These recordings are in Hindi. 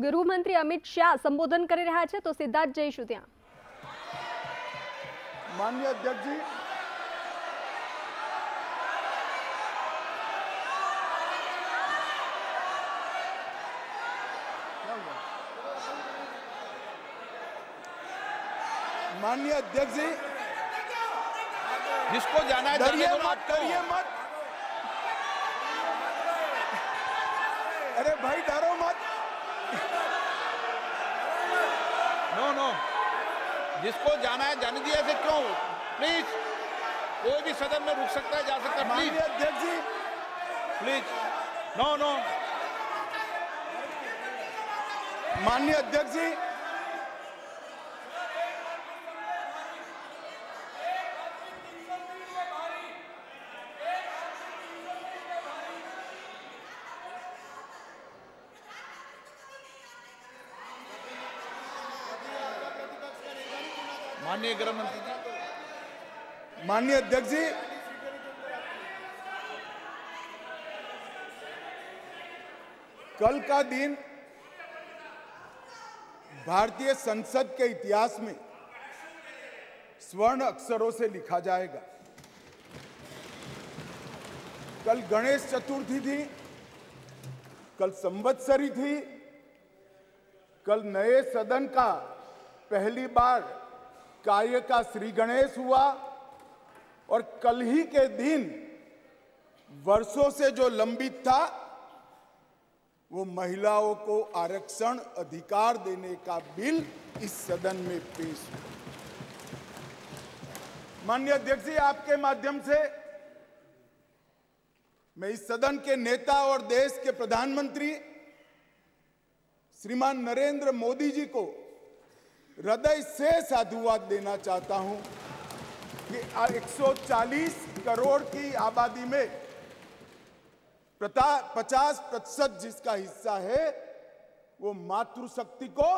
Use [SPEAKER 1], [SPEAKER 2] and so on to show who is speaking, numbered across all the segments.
[SPEAKER 1] ગૃહમંત્રી અમિત શાહ સંબોધન કરી રહ્યા છે, તો સીધા જ જઈશું ત્યાં।
[SPEAKER 2] माननीय अध्यक्ष जी, माननीय अध्यक्ष जी,
[SPEAKER 3] जिसको जाना है
[SPEAKER 2] डरिए
[SPEAKER 3] जाने दो,
[SPEAKER 2] मत, डरिए मत। अरे भाई डरो मत।
[SPEAKER 3] नो नो, जिसको जाना है जाने दिया, ऐसे क्यों? प्लीज, कोई भी सदन में रुक सकता है, जा सकता है।
[SPEAKER 2] माननीय
[SPEAKER 3] प्लीज
[SPEAKER 2] अध्यक्ष जी,
[SPEAKER 3] प्लीज, नो नो।
[SPEAKER 2] माननीय अध्यक्ष जी,
[SPEAKER 3] माननीय गृह मंत्री जी,
[SPEAKER 2] माननीय अध्यक्ष जी, कल का दिन भारतीय संसद के इतिहास में स्वर्ण अक्षरों से लिखा जाएगा। कल गणेश चतुर्थी थी, कल संवत्सरी थी, कल नए सदन का पहली बार कार्य का श्री गणेश हुआ और कल ही के दिन वर्षों से जो लंबित था वो महिलाओं को आरक्षण अधिकार देने का बिल इस सदन में पेश हुआ। माननीय अध्यक्ष जी, आपके माध्यम से मैं इस सदन के नेता और देश के प्रधानमंत्री श्रीमान नरेंद्र मोदी जी को हृदय से साधुवाद देना चाहता हूं कि 140 करोड़ की आबादी में 50% जिसका हिस्सा है वो मातृशक्ति को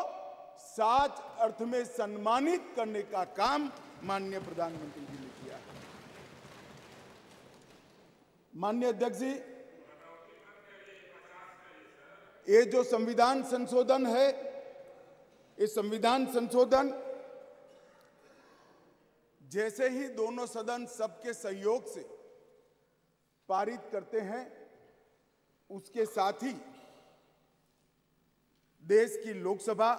[SPEAKER 2] सच अर्थ में सम्मानित करने का काम माननीय प्रधानमंत्री जी ने किया है। माननीय अध्यक्ष जी, ये जो संविधान संशोधन है, ये संविधान संशोधन जैसे ही दोनों सदन सबके सहयोग से पारित करते हैं, उसके साथ ही देश की लोकसभा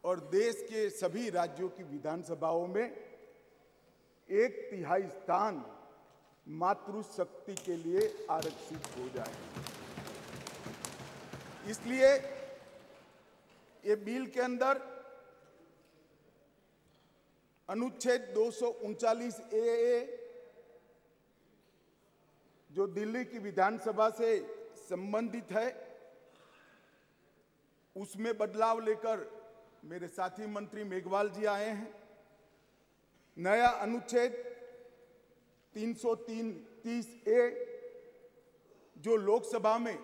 [SPEAKER 2] और देश के सभी राज्यों की विधानसभाओं में 1/3 स्थान मातृशक्ति के लिए आरक्षित हो जाए। इसलिए ये बिल के अंदर अनुच्छेद 239 ए जो दिल्ली की विधानसभा से संबंधित है, उसमें बदलाव लेकर मेरे साथी मंत्री मेघवाल जी आए हैं। नया अनुच्छेद 330 ए जो लोकसभा में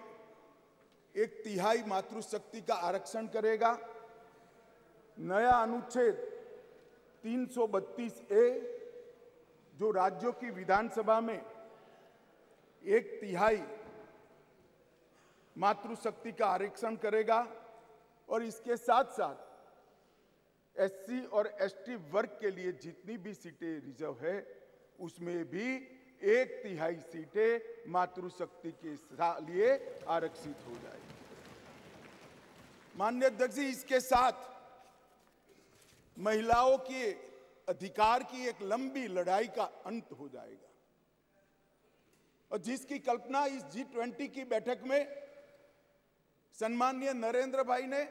[SPEAKER 2] 1/3 मातृशक्ति का आरक्षण करेगा। नया अनुच्छेद 332 ए जो राज्यों की विधानसभा में 1/3 मातृशक्ति का आरक्षण करेगा और इसके साथ साथ एससी और एसटी वर्ग के लिए जितनी भी सीटें रिजर्व है उसमें भी 1/3 सीटें मातृशक्ति के लिए आरक्षित हो जाएगी। माननीय अध्यक्ष जी, इसके साथ महिलाओं के अधिकार की एक लंबी लड़ाई का अंत हो जाएगा और जिसकी कल्पना इस G20 की बैठक में सम्माननीय नरेंद्र भाई ने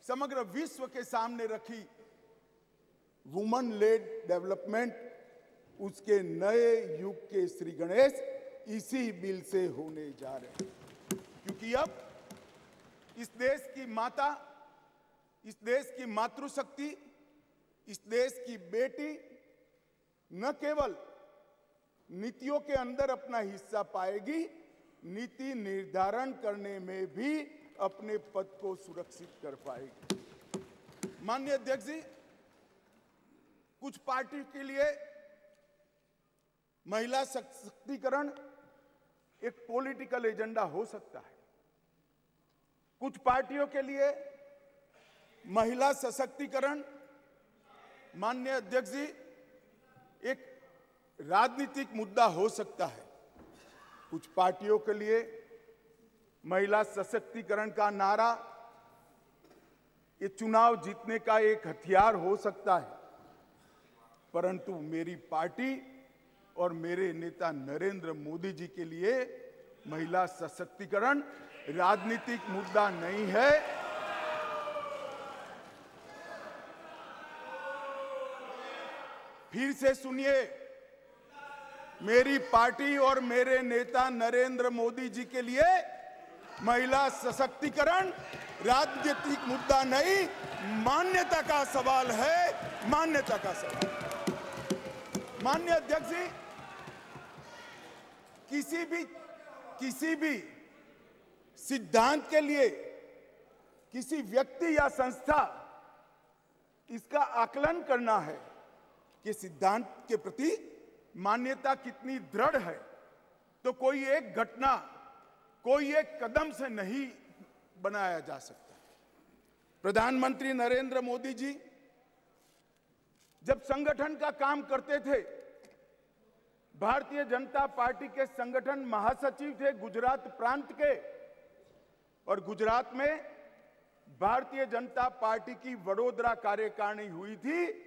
[SPEAKER 2] समग्र विश्व के सामने रखी, वुमन लेड डेवलपमेंट, उसके नए युग के श्री गणेश इसी बिल से होने जा रहे हैं। क्योंकि अब इस देश की माता, इस देश की मातृशक्ति, इस देश की बेटी न केवल नीतियों के अंदर अपना हिस्सा पाएगी, नीति निर्धारण करने में भी अपने पद को सुरक्षित कर पाएगी। माननीय अध्यक्ष जी, कुछ पार्टी के लिए महिला सशक्तिकरण एक पॉलिटिकल एजेंडा हो सकता है, कुछ पार्टियों के लिए महिला सशक्तिकरण, माननीय अध्यक्ष जी, एक राजनीतिक मुद्दा हो सकता है। कुछ पार्टियों के लिए महिला सशक्तिकरण का नारा ये चुनाव जीतने का एक हथियार हो सकता है, परंतु मेरी पार्टी और मेरे नेता नरेंद्र मोदी जी के लिए महिला सशक्तिकरण राजनीतिक मुद्दा नहीं है। फिर से सुनिए, मेरी पार्टी और मेरे नेता नरेंद्र मोदी जी के लिए महिला सशक्तिकरण राजनीतिक मुद्दा नहीं, मान्यता का सवाल है, मान्यता का सवाल। माननीय अध्यक्ष जी, किसी भी सिद्धांत के लिए किसी व्यक्ति या संस्था इसका आकलन करना है कि सिद्धांत के प्रति मान्यता कितनी दृढ़ है, तो कोई एक घटना, कोई एक कदम से नहीं बनाया जा सकता। प्रधानमंत्री नरेंद्र मोदी जी जब संगठन का काम करते थे, भारतीय जनता पार्टी के संगठन महासचिव थे गुजरात प्रांत के, और गुजरात में भारतीय जनता पार्टी की वडोदरा कार्यकारिणी हुई थी।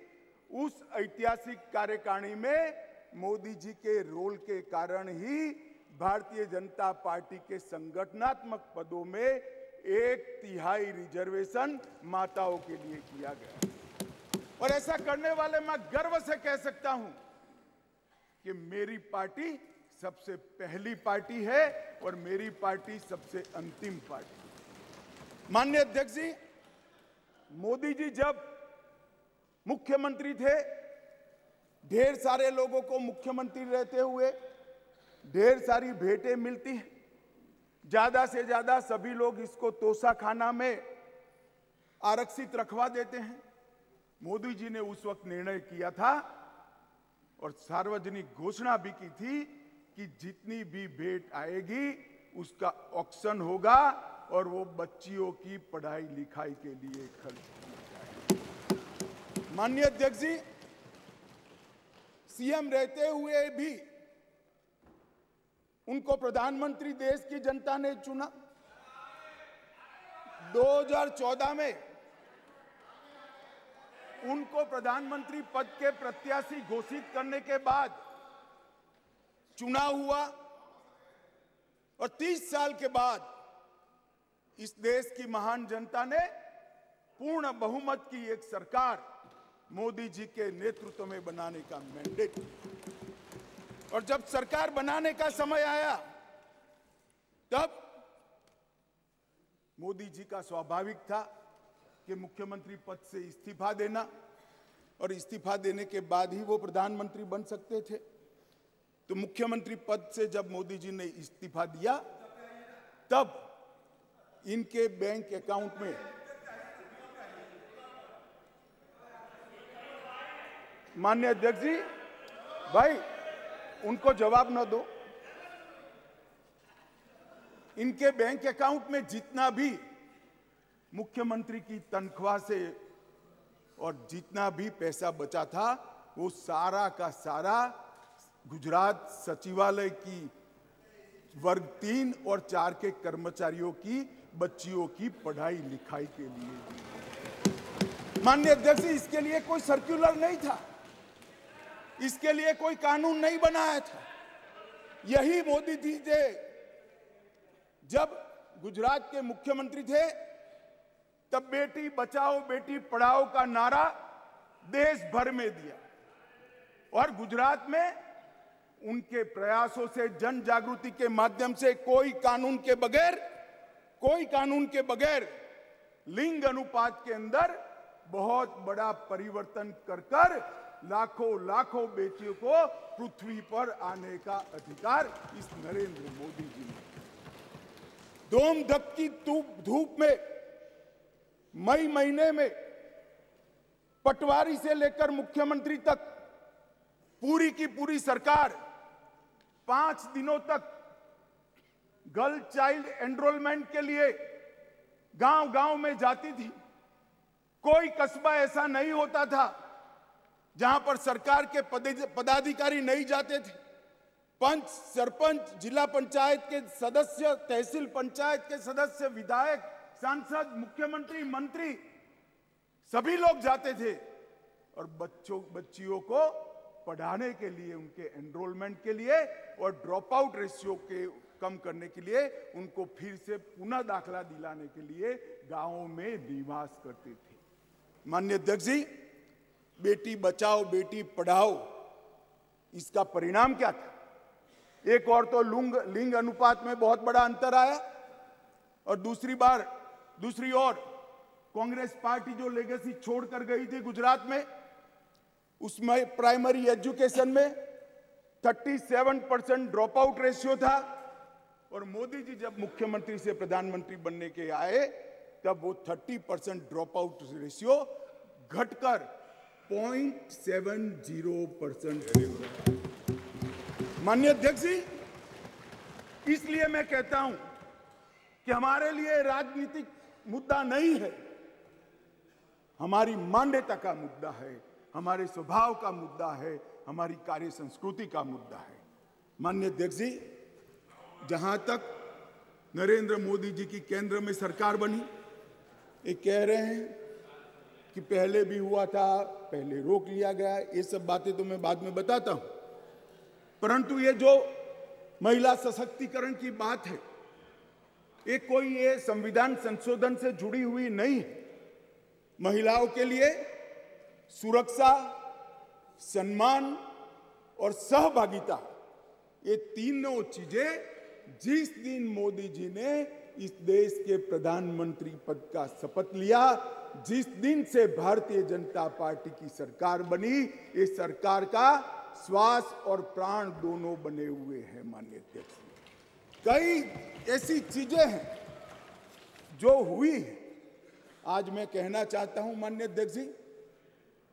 [SPEAKER 2] उस ऐतिहासिक कार्यकारिणी में मोदी जी के रोल के कारण ही भारतीय जनता पार्टी के संगठनात्मक पदों में 1/3 रिजर्वेशन माताओं के लिए किया गया। और ऐसा करने वाले मैं गर्व से कह सकता हूं कि मेरी पार्टी सबसे पहली पार्टी है और मेरी पार्टी सबसे अंतिम पार्टी। माननीय अध्यक्ष जी, मोदी जी जब मुख्यमंत्री थे, ढेर सारे लोगों को मुख्यमंत्री रहते हुए ढेर सारी भेंटें मिलती हैं। ज्यादा से ज्यादा सभी लोग इसको तोशा खाना में आरक्षित रखवा देते हैं। मोदी जी ने उस वक्त निर्णय किया था और सार्वजनिक घोषणा भी की थी कि जितनी भी भेंट आएगी उसका ऑक्शन होगा और वो बच्चियों की पढ़ाई लिखाई के लिए खर्च किया जाएगा। माननीय अध्यक्ष जी, सीएम रहते हुए भी उनको प्रधानमंत्री देश की जनता ने चुना। 2014 में उनको प्रधानमंत्री पद के प्रत्याशी घोषित करने के बाद चुनाव हुआ और 30 साल के बाद इस देश की महान जनता ने पूर्ण बहुमत की एक सरकार मोदी जी के नेतृत्व में बनाने का मैंडेट दिया। और जब सरकार बनाने का समय आया, तब मोदी जी का स्वाभाविक था कि मुख्यमंत्री पद से इस्तीफा देना, और इस्तीफा देने के बाद ही वो प्रधानमंत्री बन सकते थे। तो मुख्यमंत्री पद से जब मोदी जी ने इस्तीफा दिया, तब इनके बैंक अकाउंट में माननीय अध्यक्ष जी, भाई उनको जवाब न दो। इनके बैंक अकाउंट में जितना भी मुख्यमंत्री की तनख्वाह से और जितना भी पैसा बचा था, वो सारा का सारा गुजरात सचिवालय की वर्ग 3 और 4 के कर्मचारियों की बच्चियों की पढ़ाई लिखाई के लिए। माननीय अध्यक्ष जी, इसके लिए कोई सर्कुलर नहीं था, इसके लिए कोई कानून नहीं बनाया था। यही मोदी जी थे, जब गुजरात के मुख्यमंत्री थे, तब बेटी बचाओ बेटी पढ़ाओ का नारा देश भर में दिया, और गुजरात में उनके प्रयासों से, जन जागृति के माध्यम से कोई कानून के बगैर लिंग अनुपात के अंदर बहुत बड़ा परिवर्तन कर लाखों बेटियों को पृथ्वी पर आने का अधिकार इस नरेंद्र मोदी जी ने। धूम धपकी धूप में मई महीने में पटवारी से लेकर मुख्यमंत्री तक पूरी की पूरी सरकार 5 दिनों तक गर्ल चाइल्ड एनरोलमेंट के लिए गांव गांव में जाती थी। कोई कस्बा ऐसा नहीं होता था जहां पर सरकार के पदाधिकारी नहीं जाते थे। पंच, सरपंच, जिला पंचायत के सदस्य, तहसील पंचायत के सदस्य, विधायक, सांसद, मुख्यमंत्री, मंत्री, सभी लोग जाते थे और बच्चियों को पढ़ाने के लिए, उनके एनरोलमेंट के लिए और ड्रॉप आउट रेशियो के कम करने के लिए, उनको फिर से पुनः दाखला दिलाने के लिए गांवों में निवास करते थे। माननीय अध्यक्ष जी, बेटी बचाओ बेटी पढ़ाओ, इसका परिणाम क्या था? एक और तो लिंग अनुपात में बहुत बड़ा अंतर आया और दूसरी ओर कांग्रेस पार्टी जो लेगेसी छोड़कर गई थी गुजरात में, उसमें प्राइमरी एजुकेशन में 37% ड्रॉप आउट रेशियो था और मोदी जी जब मुख्यमंत्री से प्रधानमंत्री बनने के आए तब वो 30% ड्रॉप आउट रेशियो घटकर 0.70%। माननीय अध्यक्ष जी, इसलिए मैं कहता हूं कि हमारे लिए राजनीतिक मुद्दा नहीं है, हमारी मान्यता का मुद्दा है, हमारे स्वभाव का मुद्दा है, हमारी कार्य संस्कृति का मुद्दा है। माननीय अध्यक्ष जी, जहां तक नरेंद्र मोदी जी की केंद्र में सरकार बनी, ये कह रहे हैं कि पहले भी हुआ था, पहले रोक लिया गया, ये सब बातें तो मैं बाद में बताता हूं। परंतु ये जो महिला सशक्तिकरण की बात है, ये संविधान संशोधन से जुड़ी हुई नहीं है। महिलाओं के लिए सुरक्षा, सम्मान और सहभागिता, ये तीनों चीजें जिस दिन मोदी जी ने इस देश के प्रधानमंत्री पद का शपथ लिया, जिस दिन से भारतीय जनता पार्टी की सरकार बनी, इस सरकार का श्वास और प्राण दोनों बने हुए हैं। माननीय अध्यक्ष, कई ऐसी चीजें हैं जो हुई है। आज मैं कहना चाहता हूं माननीय अध्यक्ष जी,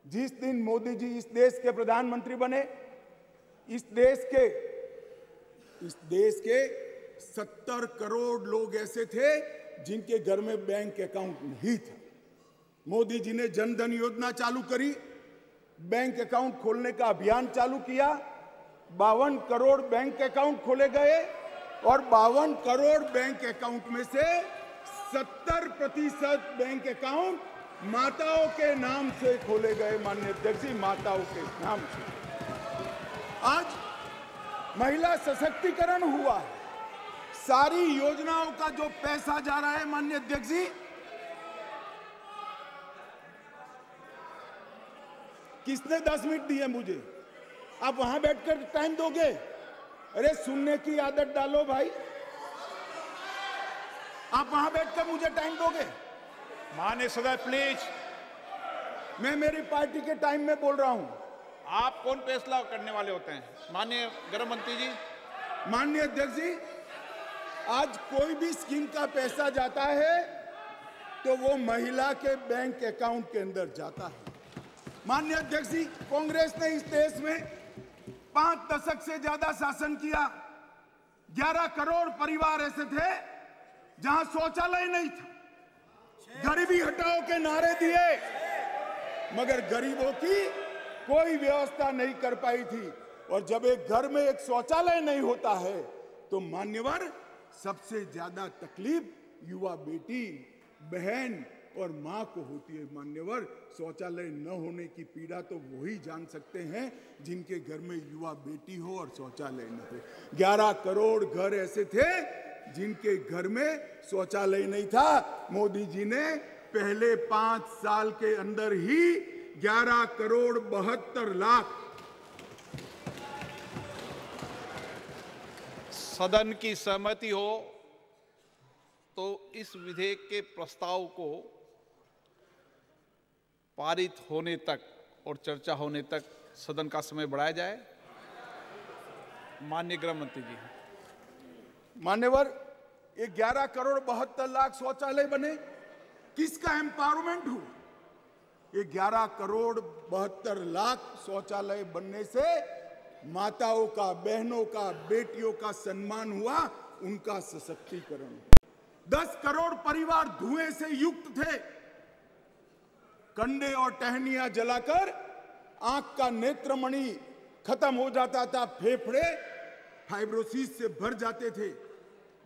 [SPEAKER 2] जिस दिन मोदी जी इस देश के प्रधानमंत्री बने, इस देश के 70 करोड़ लोग ऐसे थे जिनके घर में बैंक अकाउंट नहीं था। मोदी जी ने जन धन योजना चालू करी, बैंक अकाउंट खोलने का अभियान चालू किया, 52 करोड़ बैंक अकाउंट खोले गए और 52 करोड़ बैंक अकाउंट में से 70% बैंक अकाउंट माताओं के नाम से खोले गए। माननीय अध्यक्ष जी, माताओं के नाम से आज महिला सशक्तिकरण हुआ है। सारी योजनाओं का जो पैसा जा रहा है, माननीय अध्यक्ष जी, किसने 10 मिनट दिए मुझे? आप वहां बैठकर टाइम दोगे? अरे सुनने की आदत डालो भाई, आप वहां बैठकर मुझे टाइम दोगे?
[SPEAKER 3] माननीय सदस्य प्लीज,
[SPEAKER 2] मैं मेरी पार्टी के टाइम में बोल रहा हूं।
[SPEAKER 3] आप कौन फैसला करने वाले होते हैं? माननीय गृह मंत्री जी।
[SPEAKER 2] माननीय अध्यक्ष जी, आज कोई भी स्कीम का पैसा जाता है तो वो महिला के बैंक अकाउंट के अंदर जाता है। माननीय अध्यक्ष जी, कांग्रेस ने इस देश में 5 दशक से ज्यादा शासन किया। 11 करोड़ परिवार ऐसे थे जहां शौचालय नहीं था। गरीबी हटाओ के नारे दिए, मगर गरीबों की कोई व्यवस्था नहीं कर पाई थी। और जब एक घर में एक शौचालय नहीं होता है तो मान्यवर, सबसे ज्यादा तकलीफ युवा बेटी, बहन और मां को होती है। मान्यवर, शौचालय न होने की पीड़ा तो वही जान सकते हैं जिनके घर में युवा बेटी हो और शौचालय न हो। 11 करोड़ घर ऐसे थे जिनके घर में शौचालय नहीं था। मोदी जी ने पहले 5 साल के अंदर ही 11 करोड़ 72 लाख।
[SPEAKER 3] सदन की सहमति हो तो इस विधेयक के प्रस्ताव को पारित होने तक और चर्चा होने तक सदन का समय बढ़ाया जाए। माननीय गृह मंत्री जी।
[SPEAKER 2] मान्यवर, ये 11 करोड़ 72 लाख शौचालय बने, किसका एम्पावरमेंट हुआ? ये 11 करोड़ 72 लाख शौचालय बनने से माताओं का, बहनों का, बेटियों का सम्मान हुआ, उनका सशक्तिकरण हुआ। 10 करोड़ परिवार धुएं से युक्त थे। कंडे और टहनियां जलाकर आंख का नेत्रमणि खत्म हो जाता था, फेफड़े फाइब्रोसिस से भर जाते थे।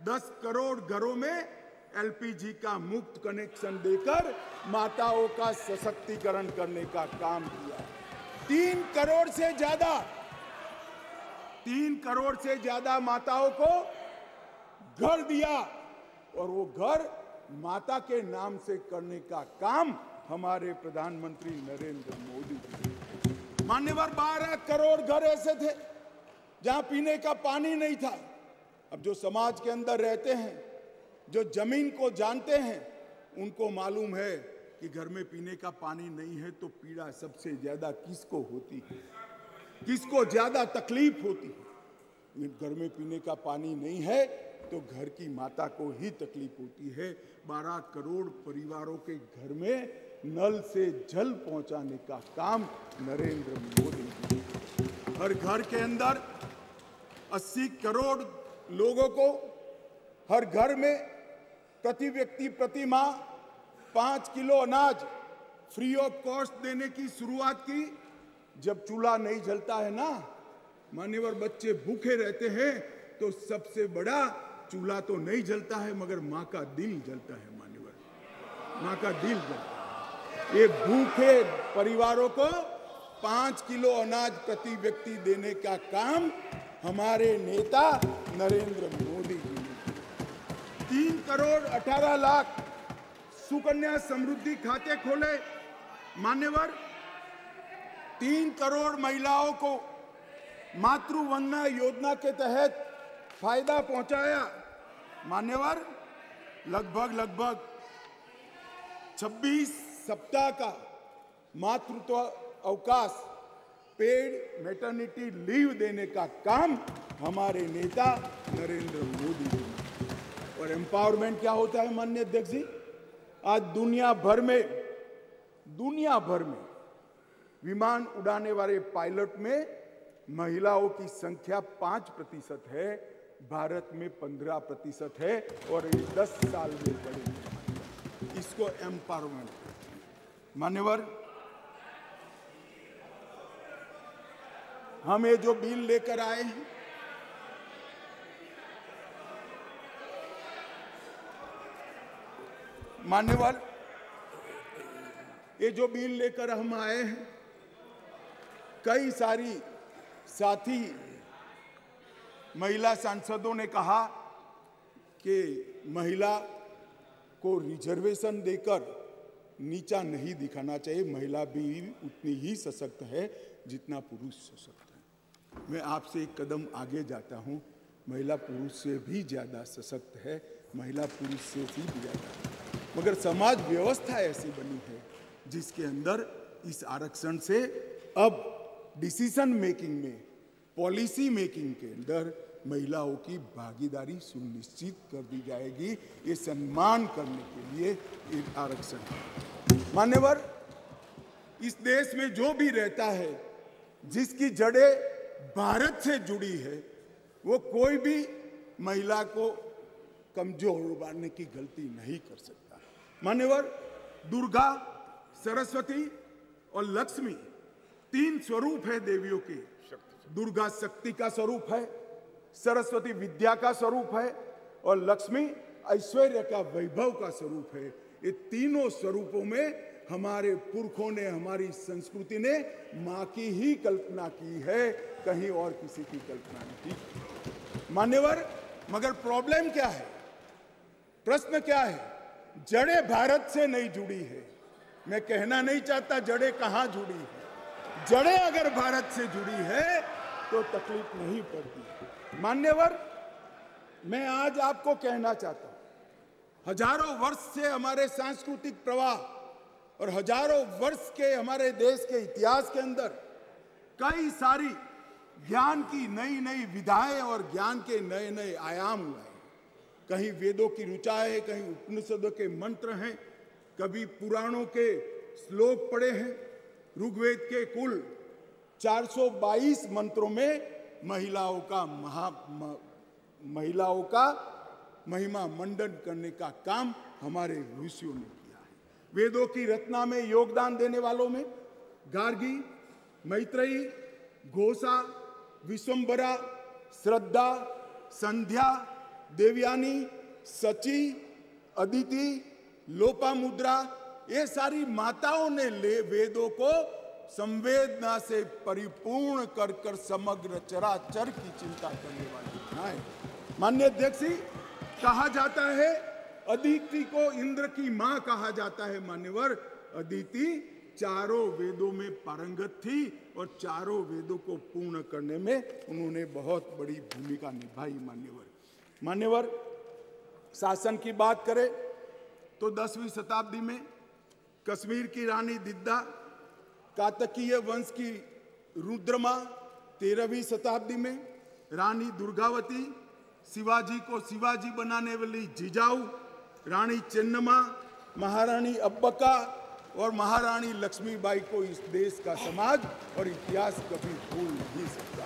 [SPEAKER 2] 10 करोड़ घरों में एलपीजी का मुफ्त कनेक्शन देकर माताओं का सशक्तिकरण करने का काम किया। 3 करोड़ से ज्यादा माताओं को घर दिया और वो घर माता के नाम से करने का काम हमारे प्रधानमंत्री नरेंद्र मोदी जी। मान्यवर 12 करोड़ घर ऐसे थे जहां पीने का पानी नहीं था। अब जो समाज के अंदर रहते हैं, जो जमीन को जानते हैं, उनको मालूम है कि घर में पीने का पानी नहीं है तो पीड़ा सबसे ज्यादा किसको होती है, किसको ज्यादा तकलीफ होती है। घर में पीने का पानी नहीं है तो घर की माता को ही तकलीफ होती है। 12 करोड़ परिवारों के घर में नल से जल पहुंचाने का काम नरेंद्र मोदी जी। हर घर के अंदर 80 करोड़ लोगों को हर घर में प्रति व्यक्ति प्रति माह 5 किलो अनाज फ्री ऑफ कॉस्ट देने की शुरुआत की। जब चूल्हा नहीं जलता है ना मान्यवर, बच्चे भूखे रहते हैं तो सबसे बड़ा चूल्हा तो नहीं जलता है मगर माँ का दिल जलता है। मान्यवर, माँ का दिल जलता है। ये भूखे परिवारों को 5 किलो अनाज प्रति व्यक्ति देने का काम हमारे नेता नरेंद्र मोदी जी ने। 3 करोड़ 18 लाख सुकन्या समृद्धि खाते खोले। मान्यवर, 3 करोड़ महिलाओं को मातृवंदना योजना के तहत फायदा पहुंचाया। मान्यवर, लगभग 26 सप्ताह का मातृत्व अवकाश, पेड मैटरनिटी लीव देने का काम हमारे नेता नरेंद्र मोदी जी ने। और एम्पावरमेंट क्या होता है माननीय अध्यक्ष जी? आज दुनिया भर में विमान उड़ाने वाले पायलट में महिलाओं की संख्या 5% है, भारत में 15% है और ये 10 साल में बढ़ेगी। इसको एम्पावरमेंट। मान्यवर, हम ये जो बिल लेकर आए हैं, मान्यवर, ये जो बिल लेकर हम आए हैं, कई सारी साथी महिला सांसदों ने कहा कि महिला को रिजर्वेशन देकर नीचा नहीं दिखाना चाहिए। महिला भी उतनी ही सशक्त है जितना पुरुष सशक्त है। मैं आपसे एक कदम आगे जाता हूं, महिला पुरुष से भी ज्यादा सशक्त है, महिला पुरुष से भी ज्यादा है। मगर समाज व्यवस्था ऐसी बनी है जिसके अंदर इस आरक्षण से अब डिसीजन मेकिंग में, पॉलिसी मेकिंग के अंदर महिलाओं की भागीदारी सुनिश्चित कर दी जाएगी। ये सम्मान करने के लिए एक आरक्षण है। मान्यवर, इस देश में जो भी रहता है जिसकी जड़ें भारत से जुड़ी है, वो कोई भी महिला को कमजोर उबारने की गलती नहीं कर सकता। मान्यवर, दुर्गा, सरस्वती और लक्ष्मी 3 स्वरूप है देवियों के। दुर्गा शक्ति का स्वरूप है, सरस्वती विद्या का स्वरूप है और लक्ष्मी ऐश्वर्य का, वैभव का स्वरूप है। ये तीनों स्वरूपों में हमारे पुरखों ने, हमारी संस्कृति ने मां की ही कल्पना की है, कहीं और किसी की कल्पना नहीं की। मान्यवर, मगर प्रॉब्लम क्या है, प्रश्न क्या है? जड़ें भारत से नहीं जुड़ी है। मैं कहना नहीं चाहता जड़ें कहां जुड़ी है। जड़ें अगर भारत से जुड़ी है तो तकलीफ नहीं पड़ती। मान्यवर, मैं आज आपको कहना चाहता हूं, हजारों वर्ष से हमारे सांस्कृतिक प्रवाह और हजारों वर्ष के हमारे देश के इतिहास के अंदर कई सारी ज्ञान की नई नई विधाएं और ज्ञान के नए नए आयाम हुए। कहीं वेदों की ऋचा है, कहीं उपनिषदों के मंत्र हैं, कभी पुराणों के श्लोक पढ़े हैं। ऋग्वेद के कुल 422 मंत्रों में महिलाओं का महिमा मंडन करने का काम हमारे ऋषियों ने किया है। वेदों की रचना में योगदान देने वालों में गार्गी, मैत्रेयी, घोषा, विश्वम्भरा, श्रद्धा, संध्या, देवयानी, सची, अदिति, लोपामुद्रा, ये सारी माताओं ने वेदों को संवेदना से परिपूर्ण कर कर समग्र चराचर की चिंता करने वाली बनाए। माननीय अध्यक्ष जी, कहा जाता है अदिति को इंद्र की मां कहा जाता है। मान्यवर, अदिति चारों वेदों में पारंगत थी और चारों वेदों को पूर्ण करने में उन्होंने बहुत बड़ी भूमिका निभाई। मान्यवर, शासन की बात करें तो 10वीं शताब्दी में कश्मीर की रानी दिद्दा, कातकीय वंश की रुद्रमा 13वीं शताब्दी में रानी दुर्गावती, शिवाजी को शिवाजी बनाने वाली जिजाऊ, रानी चेन्नम्मा, महारानी अब्बका और महारानी लक्ष्मीबाई को इस देश का समाज और इतिहास कभी भूल नहीं सकता।